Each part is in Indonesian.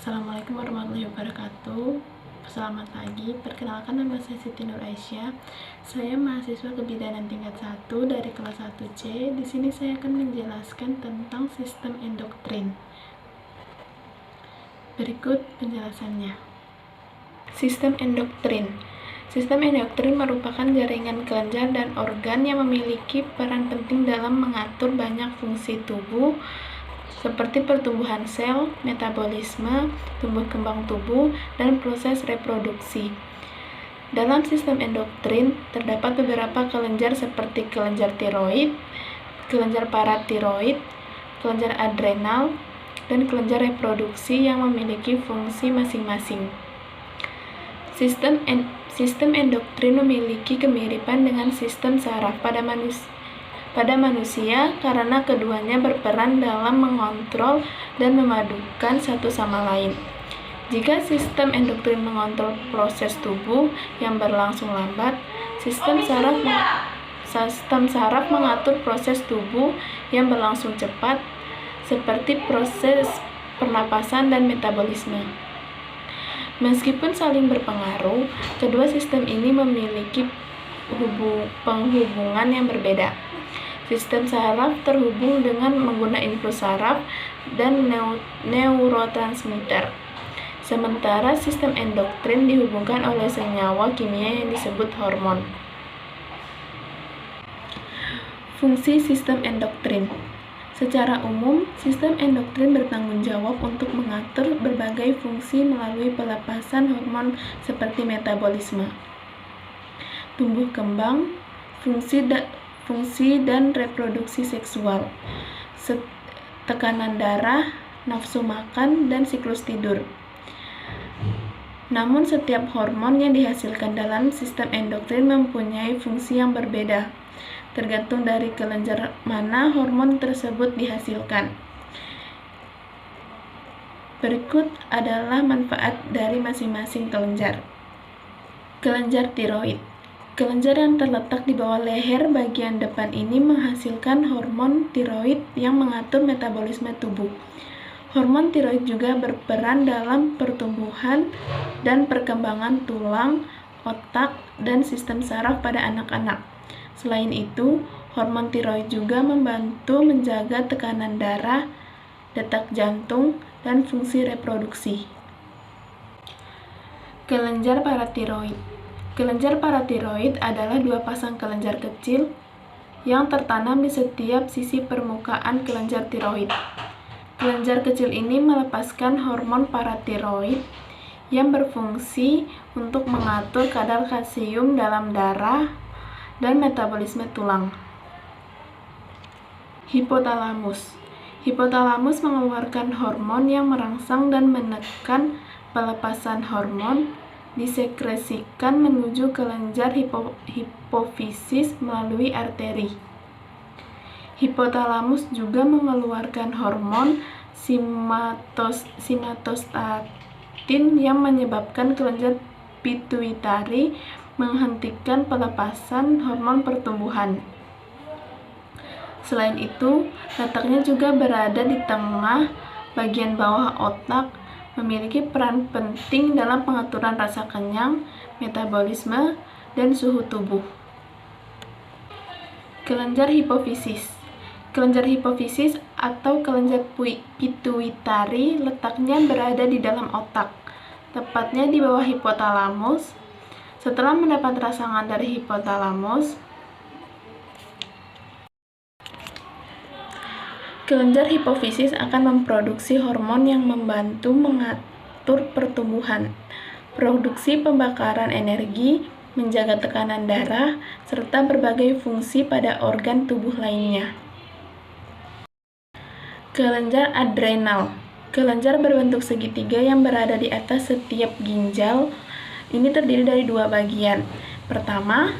Assalamualaikum warahmatullahi wabarakatuh. Selamat pagi, perkenalkan nama saya Siti Nur Aisyah. Saya mahasiswa kebidanan tingkat 1 dari kelas 1C. Di sini saya akan menjelaskan tentang sistem endoktrin. Berikut penjelasannya. Sistem endoktrin. Sistem endoktrin merupakan jaringan kelenjar dan organ yang memiliki peran penting dalam mengatur banyak fungsi tubuh seperti pertumbuhan sel, metabolisme, tumbuh kembang tubuh, dan proses reproduksi. Dalam sistem endoktrin, terdapat beberapa kelenjar seperti kelenjar tiroid, kelenjar paratiroid, kelenjar adrenal, dan kelenjar reproduksi yang memiliki fungsi masing-masing. Sistem endoktrin memiliki kemiripan dengan sistem saraf pada manusia karena keduanya berperan dalam mengontrol dan memadukan satu sama lain. Jika sistem endoktrin mengontrol proses tubuh yang berlangsung lambat, sistem saraf mengatur proses tubuh yang berlangsung cepat, seperti proses pernapasan dan metabolisme. Meskipun saling berpengaruh, kedua sistem ini memiliki penghubungan yang berbeda. Sistem saraf terhubung dengan menggunakan impuls saraf dan neurotransmitter. Sementara sistem endoktrin dihubungkan oleh senyawa kimia yang disebut hormon. Fungsi sistem endoktrin. Secara umum, sistem endoktrin bertanggung jawab untuk mengatur berbagai fungsi melalui pelepasan hormon seperti metabolisme, tumbuh kembang, fungsi dan reproduksi seksual, tekanan darah, nafsu makan, dan siklus tidur. Namun setiap hormon yang dihasilkan dalam sistem endoktrin mempunyai fungsi yang berbeda, tergantung dari kelenjar mana hormon tersebut dihasilkan. Berikut adalah manfaat dari masing-masing kelenjar. Kelenjar tiroid. Kelenjar yang terletak di bawah leher bagian depan ini menghasilkan hormon tiroid yang mengatur metabolisme tubuh. Hormon tiroid juga berperan dalam pertumbuhan dan perkembangan tulang, otak, dan sistem saraf pada anak-anak. Selain itu, hormon tiroid juga membantu menjaga tekanan darah, detak jantung, dan fungsi reproduksi. Kelenjar paratiroid. Kelenjar paratiroid adalah dua pasang kelenjar kecil yang tertanam di setiap sisi permukaan kelenjar tiroid. Kelenjar kecil ini melepaskan hormon paratiroid yang berfungsi untuk mengatur kadar kalsium dalam darah dan metabolisme tulang. Hipotalamus. Hipotalamus mengeluarkan hormon yang merangsang dan menekan pelepasan hormon disekresikan menuju kelenjar hipofisis melalui arteri. Hipotalamus juga mengeluarkan hormon somatostatin yang menyebabkan kelenjar pituitari menghentikan pelepasan hormon pertumbuhan. Selain itu, letaknya juga berada di tengah bagian bawah otak, memiliki peran penting dalam pengaturan rasa kenyang, metabolisme, dan suhu tubuh. Kelenjar hipofisis. Kelenjar hipofisis atau kelenjar pituitari letaknya berada di dalam otak, tepatnya di bawah hipotalamus. Setelah mendapat rangsangan dari hipotalamus, kelenjar hipofisis akan memproduksi hormon yang membantu mengatur pertumbuhan, produksi pembakaran energi, menjaga tekanan darah, serta berbagai fungsi pada organ tubuh lainnya. Kelenjar adrenal. Kelenjar berbentuk segitiga yang berada di atas setiap ginjal. Ini terdiri dari dua bagian. Pertama,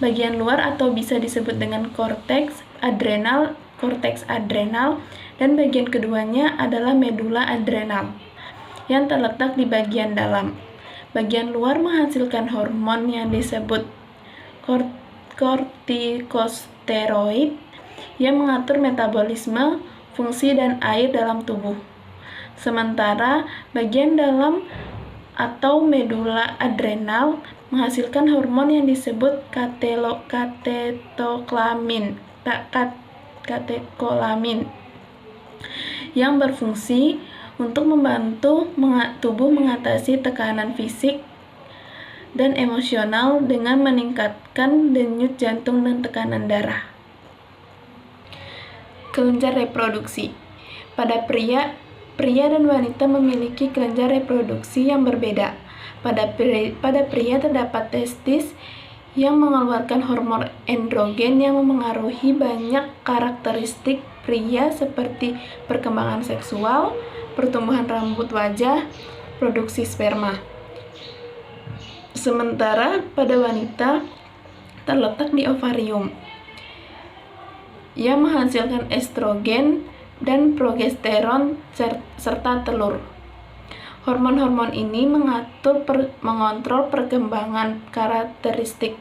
bagian luar atau bisa disebut dengan korteks adrenal, dan bagian keduanya adalah medula adrenal yang terletak di bagian dalam. Bagian luar menghasilkan hormon yang disebut kortikosteroid yang mengatur metabolisme, fungsi, dan air dalam tubuh. Sementara bagian dalam atau medula adrenal menghasilkan hormon yang disebut katekolamin yang berfungsi untuk membantu tubuh mengatasi tekanan fisik dan emosional dengan meningkatkan denyut jantung dan tekanan darah. Kelenjar reproduksi. Pada pria dan wanita memiliki kelenjar reproduksi yang berbeda. Pada pria terdapat testis yang mengeluarkan hormon androgen yang memengaruhi banyak karakteristik pria seperti perkembangan seksual, pertumbuhan rambut wajah, produksi sperma. Sementara pada wanita terletak di ovarium yang menghasilkan estrogen dan progesteron serta telur. Hormon-hormon ini mengontrol perkembangan karakteristik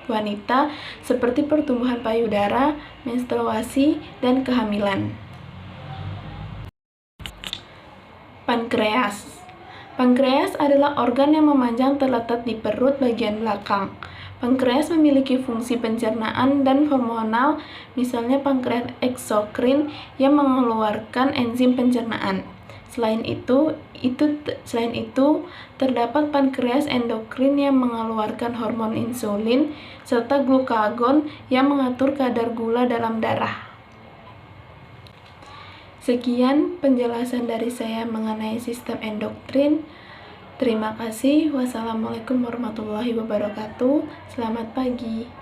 wanita seperti pertumbuhan payudara, menstruasi, dan kehamilan. Pankreas. Pankreas adalah organ yang memanjang terletak di perut bagian belakang. Pankreas memiliki fungsi pencernaan dan hormonal, misalnya pankreas eksokrin yang mengeluarkan enzim pencernaan. Selain itu terdapat pankreas endokrin yang mengeluarkan hormon insulin serta glukagon yang mengatur kadar gula dalam darah. Sekian penjelasan dari saya mengenai sistem endokrin. Terima kasih. Wassalamualaikum warahmatullahi wabarakatuh. Selamat pagi.